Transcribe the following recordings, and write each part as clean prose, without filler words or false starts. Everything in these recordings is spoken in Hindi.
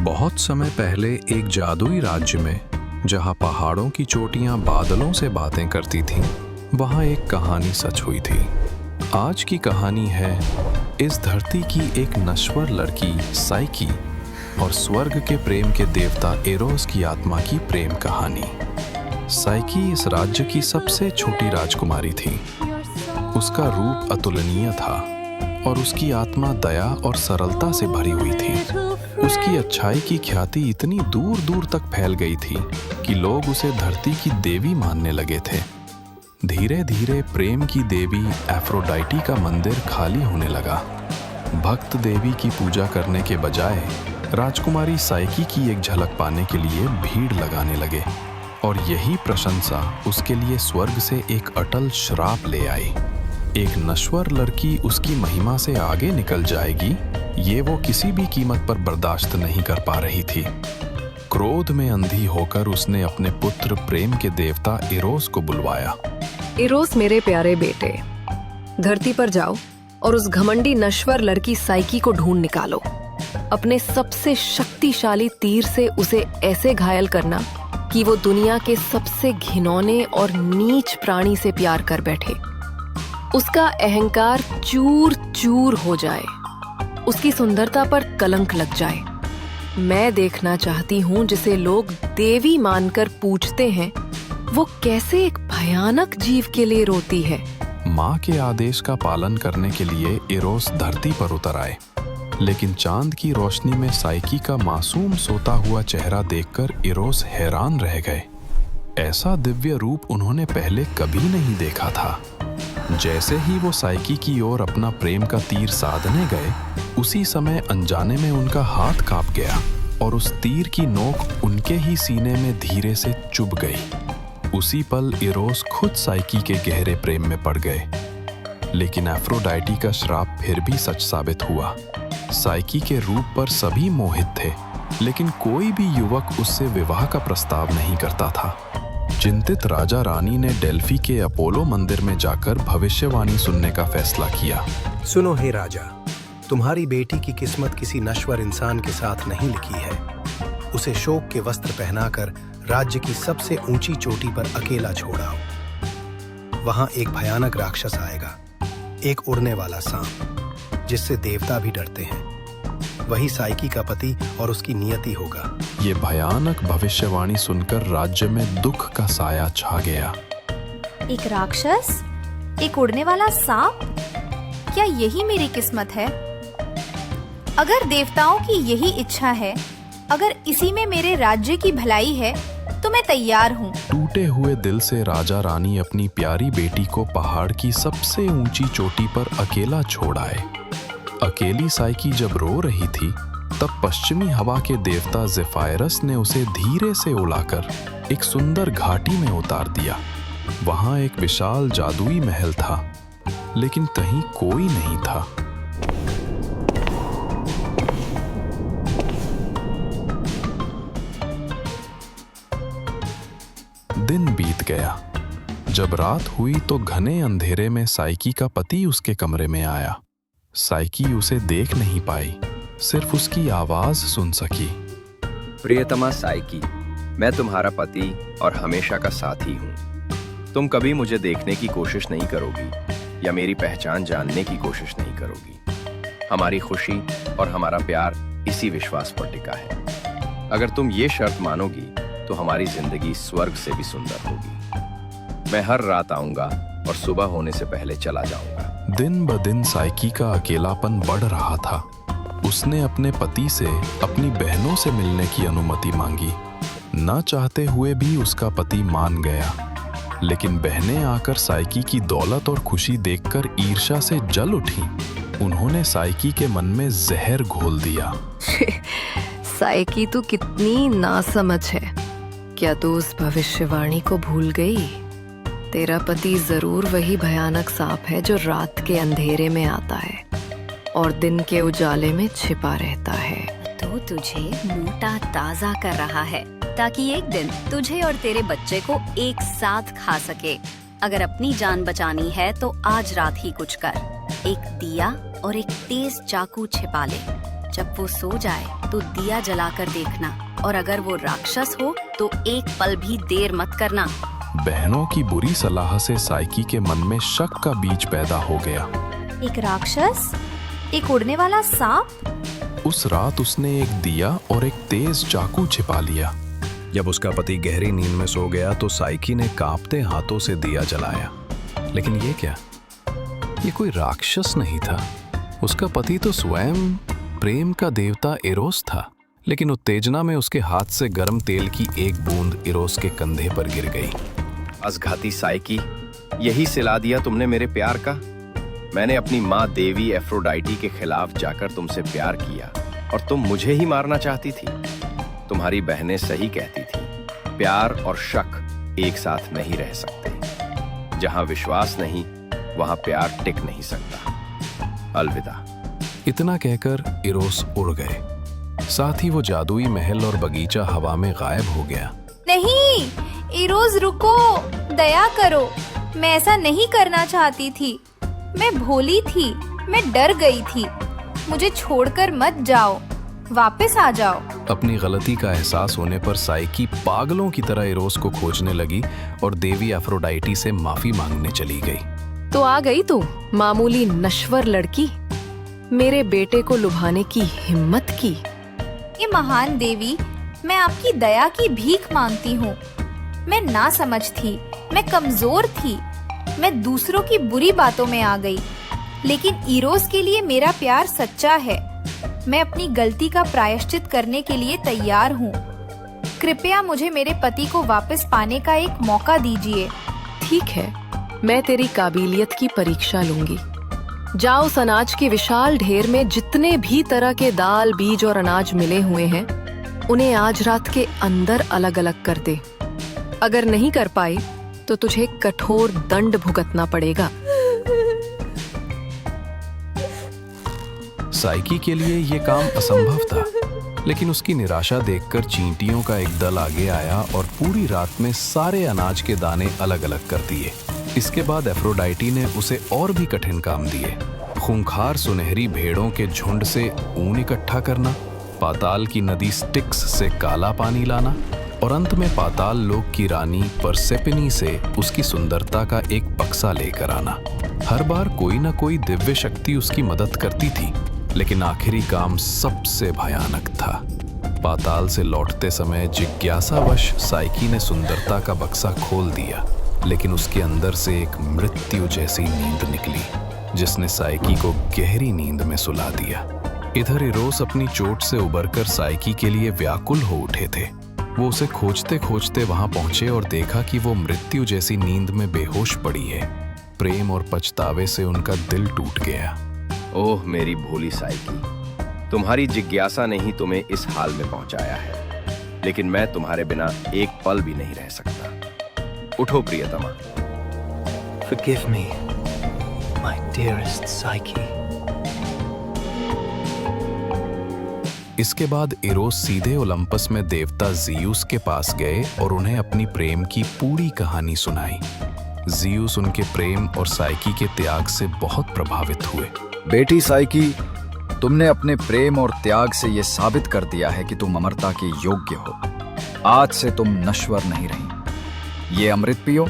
बहुत समय पहले एक जादुई राज्य में, जहाँ पहाड़ों की चोटियाँ बादलों से बातें करती थीं, वहाँ एक कहानी सच हुई थी। आज की कहानी है इस धरती की एक नश्वर लड़की साइकी और स्वर्ग के प्रेम के देवता एरोस की आत्मा की प्रेम कहानी। साइकी इस राज्य की सबसे छोटी राजकुमारी थी। उसका रूप अतुलनीय था और उसकी आत्मा दया और सरलता से भरी हुई थी। उसकी अच्छाई की ख्याति इतनी दूर दूर तक फैल गई थी कि लोग उसे धरती की देवी मानने लगे थे। धीरे धीरे प्रेम की देवी एफ्रोडाइटी का मंदिर खाली होने लगा। भक्त देवी की पूजा करने के बजाय राजकुमारी साइकी की एक झलक पाने के लिए भीड़ लगाने लगे, और यही प्रशंसा उसके लिए स्वर्ग से एक अटल श्राप ले आई। एक नश्वर लड़की उसकी महिमा से आगे निकल जाएगी, ये वो किसी भी कीमत पर बर्दाश्त नहीं कर पा रही थी। क्रोध में अंधी होकर उसने अपने पुत्र प्रेम के देवता एरोस को बुलवाया। एरोस मेरे प्यारे बेटे, धरती पर जाओ और उस घमंडी नश्वर लड़की साइकी को ढूंढ निकालो। अपने सबसे शक्तिशाली तीर से उसे ऐसे घायल करना कि वो दुनिया के सबसे घिनौने और नीच प्राणी से प्यार कर बैठे। उसका अहंकार चूर चूर हो जाए, उसकी सुंदरता पर कलंक लग जाए। मैं देखना चाहती हूँ जिसे लोग देवी मानकर पूजते हैं, वो कैसे एक भयानक जीव के लिए रोती है। माँ के आदेश का पालन करने के लिए एरोस धरती पर उतर आए, लेकिन चांद की रोशनी में साइकी का मासूम सोता हुआ चेहरा देखकर एरोस हैरान रह गए। ऐसा दिव्य रूप उन्होंने पहले कभी नहीं देखा था। जैसे ही वो साइकी की ओर अपना प्रेम का तीर साधने गए, उसी समय अनजाने में उनका हाथ कांप गया और उस तीर की नोक उनके ही सीने में धीरे से चुभ गई। उसी पल एरोस खुद साइकी के गहरे प्रेम में पड़ गए। लेकिन एफ्रोडाइटी का श्राप फिर भी सच साबित हुआ। साइकी के रूप पर सभी मोहित थे, लेकिन कोई भी युवक उससे विवाह का प्रस्ताव नहीं करता था। चिंतित राजा रानी ने डेल्फी के अपोलो मंदिर में जाकर भविष्यवाणी सुनने का फैसला किया। सुनो हे राजा, तुम्हारी बेटी की किस्मत किसी नश्वर इंसान के साथ नहीं लिखी है। उसे शोक के वस्त्र पहनाकर राज्य की सबसे ऊंची चोटी पर अकेला छोड़ाओ। वहां एक भयानक राक्षस आएगा, एक उड़ने वाला सांप जिससे देवता भी डरते हैं। वही साइकी का पति और उसकी नियति होगा। ये भयानक भविष्यवाणी सुनकर राज्य में दुख का साया छा गया। एक राक्षस, एक उड़ने वाला सांप, क्या यही मेरी किस्मत है? अगर देवताओं की यही इच्छा है, अगर इसी में मेरे राज्य की भलाई है, तो मैं तैयार हूँ। टूटे हुए दिल से राजा रानी अपनी प्यारी बेटी को पहाड़ की सबसे ऊंची चोटी पर अकेला छोड़ आए। अकेली साइकी जब रो रही थी, तब पश्चिमी हवा के देवता ज़ेफायरस ने उसे धीरे से उड़ाकर एक सुंदर घाटी में उतार दिया। वहां एक विशाल जादुई महल था, लेकिन कहीं कोई नहीं था। दिन बीत गया। जब रात हुई तो घने अंधेरे में साइकी का पति उसके कमरे में आया। साइकी उसे देख नहीं पाई, सिर्फ उसकी आवाज सुन सकी। प्रियतमा साइकी, मैं तुम्हारा पति और हमेशा का साथी हूँ। तुम कभी मुझे देखने की कोशिश नहीं करोगी या मेरी पहचान जानने की कोशिश नहीं करोगी। हमारी खुशी और हमारा प्यार इसी विश्वास पर टिका है। अगर तुम ये शर्त मानोगी तो हमारी जिंदगी स्वर्ग से भी सुंदर होगी। मैं हर रात आऊंगा और सुबह होने से पहले चला जाऊंगा। दिन ब दिन साइकी का अकेलापन बढ़ रहा था। उसने अपने पति से अपनी बहनों से मिलने की अनुमति मांगी। न चाहते हुए भी उसका पति मान गया, लेकिन बहनें आकर साइकी की दौलत और खुशी देखकर ईर्ष्या से जल उठी। उन्होंने साइकी के मन में जहर घोल दिया। साइकी तू कितनी नासमझ है। क्या तू उस भविष्यवाणी को भूल गई? तेरा पति जरूर वही भयानक सांप है जो रात के अंधेरे में आता है और दिन के उजाले में छिपा रहता है। तो तुझे मोटा ताजा कर रहा है ताकि एक दिन तुझे और तेरे बच्चे को एक साथ खा सके। अगर अपनी जान बचानी है तो आज रात ही कुछ कर। एक दिया और एक तेज चाकू छिपा ले। जब वो सो जाए तो दिया जलाकर देखना, और अगर वो राक्षस हो तो एक पल भी देर मत करना। बहनों की बुरी सलाह से साइकी के मन में शक का बीज पैदा हो गया। एक राक्षस, एक उड़ने वाला सांप। उस रात उसने एक दिया और एक तेज चाकू छिपा लिया। जब उसका पति गहरी नींद में सो गया तो साइकी ने कांपते हाथों से दिया जलाया। लेकिन ये क्या? ये कोई राक्षस नहीं था। उसका पति तो स्वयं प्रेम का देवता इरोस था। लेकिन उत्तेजना में उसके हाथ से गर्म तेल की एक बूंद इरोस के कंधे पर गिर गई। असघाती साइकी, यही सिला दिया तुमने मेरे प्यार का। मैंने अपनी माँ देवी एफ्रोडाइटी के खिलाफ जाकर तुमसे प्यार किया और तुम मुझे ही मारना चाहती थी। तुम्हारी बहनें सही कहती थी, प्यार और शक एक साथ नहीं रह सकते। जहां विश्वास नहीं वहां प्यार टिक नहीं सकता। अलविदा। इतना कहकर इरोस उड़ गए। साथ ही वो जादुई महल और बगीचा हवा में गायब हो गया। नहीं, इरोज रुको, दया करो। मैं ऐसा नहीं करना चाहती थी। मैं भोली थी, मैं डर गई थी। मुझे छोड़कर मत जाओ, वापस आ जाओ। अपनी गलती का एहसास होने पर साइकी पागलों की तरह इरोस को खोजने लगी और देवी एफ्रोडाइटी से माफी मांगने चली गई। तो आ गई तू, मामूली नश्वर लड़की। मेरे बेटे को लुभाने की हिम्मत की। ये महान देवी, मैं आपकी दया की भीख मांगती हूँ। मैं ना समझ थी, मैं कमजोर थी, मैं दूसरों की बुरी बातों में आ गई। लेकिन इरोस के लिए मेरा प्यार सच्चा है। मैं अपनी गलती का प्रायश्चित करने के लिए तैयार हूँ। कृपया मुझे मेरे पति को वापस पाने का एक मौका दीजिए। ठीक है, मैं तेरी काबिलियत की परीक्षा लूंगी। जाओ, उस अनाज के विशाल ढेर में जितने भी तरह के दाल, बीज और अनाज मिले हुए हैं, उन्हें आज रात के अंदर अलग अलग कर दे। अगर नहीं कर पाई तो तुझे कठोर दंड भुगतना पड़ेगा। साइकी के लिए ये काम असंभव था, लेकिन उसकी निराशा देखकर चींटियों का एक दल आगे आया और पूरी रात में सारे अनाज के दाने अलग अलग कर दिए। इसके बाद एफ्रोडाइटी ने उसे और भी कठिन काम दिए। खूंखार सुनहरी भेड़ों के झुंड से ऊन इकट्ठा करना, पाताल की नदी स्टिक्स से काला पानी लाना और अंत में पाताल लोक की रानी परसेफनी से उसकी सुंदरता का एक बक्सा लेकर आना। हर बार कोई ना कोई दिव्य शक्ति उसकी मदद करती थी, लेकिन आखिरी काम सबसे भयानक था। पाताल से लौटते समय जिज्ञासावश साइकी ने सुंदरता का बक्सा खोल दिया, लेकिन उसके अंदर से एक मृत्यु जैसी नींद निकली, जिसने साइकी को गहरी नींद में सुला दिया। इधर इरोस अपनी चोट से उबरकर साइकी के लिए व्याकुल हो उठे थे। वो उसे खोजते खोजते वहां पहुंचे और देखा कि वो मृत्यु जैसी नींद में बेहोश पड़ी है। प्रेम और पछतावे से उनका दिल टूट गया। ओह मेरी भोली साइकी, तुम्हारी जिज्ञासा ने ही तुम्हें इस हाल में पहुंचाया है, लेकिन मैं तुम्हारे बिना एक पल भी नहीं रह सकता। उठो प्रियतमा। Forgive me, my dearest Psyche. इसके बाद इरोस सीधे ओलंपस में देवता जियूस के पास गए और उन्हें अपनी प्रेम की पूरी कहानी सुनाई। जियूस उनके प्रेम और साइकी के त्याग से बहुत प्रभावित हुए। बेटी साइकी, तुमने अपने प्रेम और त्याग से यह साबित कर दिया है कि तुम अमरता के योग्य हो। आज से तुम नश्वर नहीं रही। ये अमृत पियो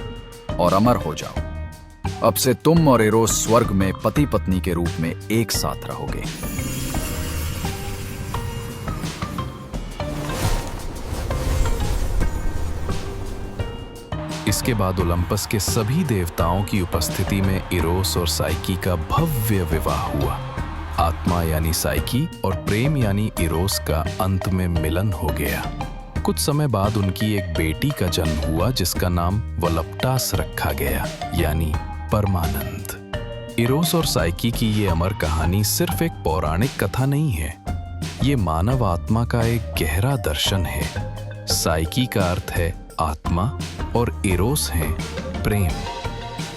और अमर हो जाओ। अब से तुम और इरोस स्वर्ग में पति पत्नी के रूप में एक साथ रहोगे। इसके बाद ओलंपस के सभी देवताओं की उपस्थिति में इरोस और साइकी का भव्य विवाह हुआ। आत्मा यानी साइकी और प्रेम यानी इरोस का अंत में मिलन हो गया। कुछ समय बाद उनकी एक बेटी का जन्म हुआ, जिसका नाम वोलप्टास रखा गया, यानी परमानंद। इरोस और साइकी की ये अमर कहानी सिर्फ एक पौराणिक कथा नहीं है, ये मानव आत्मा का एक गहरा दर्शन है। साइकी का अर्थ है आत्मा और इरोस है प्रेम।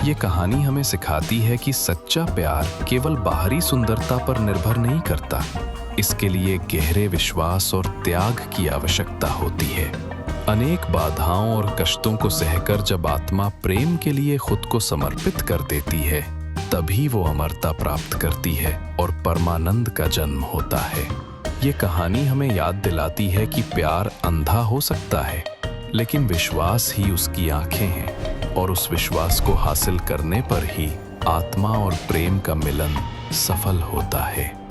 ये कहानी हमें सिखाती है कि सच्चा प्यार केवल बाहरी सुंदरता पर निर्भर नहीं करता, इसके लिए गहरे विश्वास और त्याग की आवश्यकता होती है। अनेक बाधाओं और कष्टों को सहकर जब आत्मा प्रेम के लिए खुद को समर्पित कर देती है, तभी वो अमरता प्राप्त करती है और परमानंद का जन्म होता है। ये कहानी हमें याद दिलाती है कि प्यार अंधा हो सकता है, लेकिन विश्वास ही उसकी आंखें हैं, और उस विश्वास को हासिल करने पर ही आत्मा और प्रेम का मिलन सफल होता है।